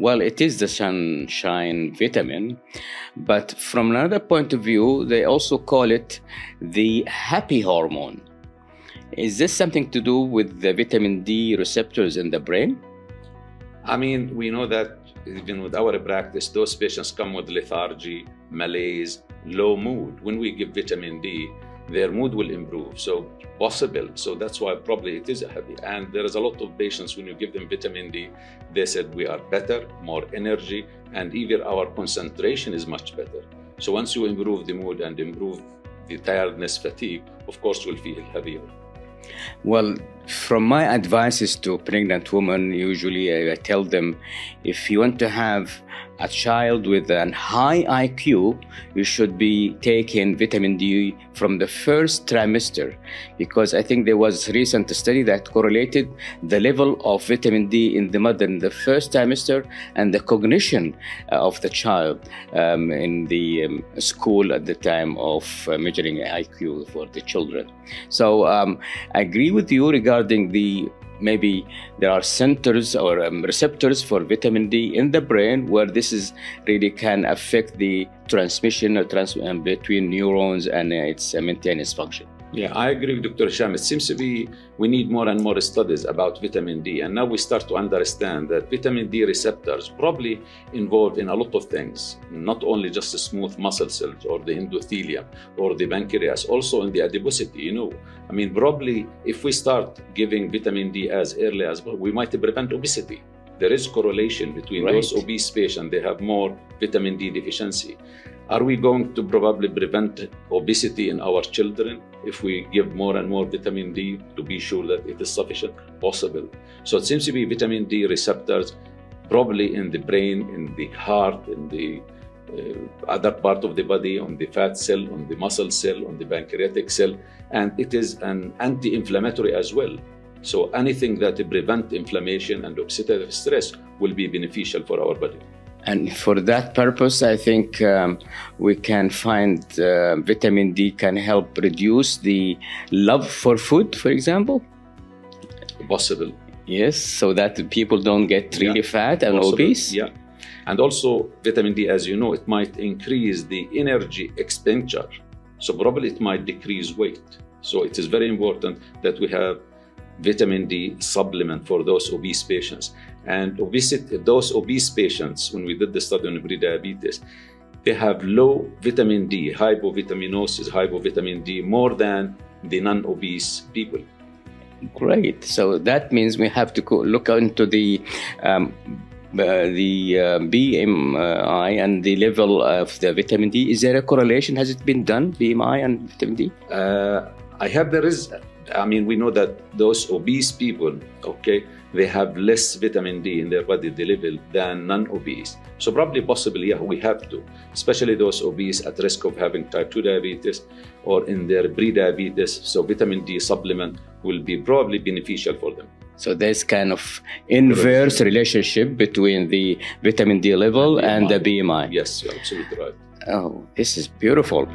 Well, it is the sunshine vitamin, but from another point of view, they also call it the happy hormone. Is this something to do with the vitamin D receptors in the brain? I mean, we know that even with our practice, those patients come with lethargy, malaise, low mood. When we give vitamin D, their mood will improve. So possible. So that's why probably it is a happy. And there is a lot of patients, when you give them vitamin D, they said we are better, more energy, and even our concentration is much better. So once you improve the mood and improve the tiredness, fatigue, of course we'll feel heavier. Well, from my advices to pregnant women, usually I tell them, if you want to have a child with a high IQ, you should be taking vitamin D from the first trimester, because I think there was a recent study that correlated the level of vitamin D in the mother in the first trimester and the cognition of the child in the school at the time of measuring IQ for the children. So I agree with you regarding the maybe there are centers or receptors for vitamin D in the brain where this is really can affect the transmission or between neurons and its maintenance function. Yeah, I agree with Dr. Hisham. It seems to be we need more and more studies about vitamin D. And now we start to understand that vitamin D receptors probably involved in a lot of things, not only just the smooth muscle cells or the endothelium or the pancreas, also in the adiposity, I mean, probably if we start giving vitamin D as early as well, we might prevent obesity. There is correlation between those obese patients, they have more vitamin D deficiency. Are we going to probably prevent obesity in our children if we give more and more vitamin D to be sure that it is sufficient? Possible. So it seems to be vitamin D receptors probably in the brain, in the heart, in the other part of the body, on the fat cell, on the muscle cell, on the pancreatic cell, and it is an anti-inflammatory as well. So anything that prevents inflammation and oxidative stress will be beneficial for our body. And for that purpose, I think we can find vitamin D can help reduce the love for food, for example. Possible. Yes, so that people don't get really fat and obese. Yeah. And also vitamin D, as you know, it might increase the energy expenditure. So probably it might decrease weight. So it is very important that we have vitamin D supplement for those obese patients. And obesity, those obese patients, when we did the study on prediabetes, they have low vitamin D, hypovitaminosis, hypovitamin D, more than the non-obese people. Great. So that means we have to look into the BMI and the level of the vitamin D. Is there a correlation? Has it been done, BMI and vitamin D? I have there is. I mean, we know that those obese people, they have less vitamin D in their body, the level, than non-obese. So probably, possibly, we have to, especially those obese at risk of having type 2 diabetes or in their pre-diabetes. So vitamin D supplement will be probably beneficial for them. So there's kind of inverse relationship between the vitamin D level and the BMI. Yes, you're absolutely right. Oh, this is beautiful.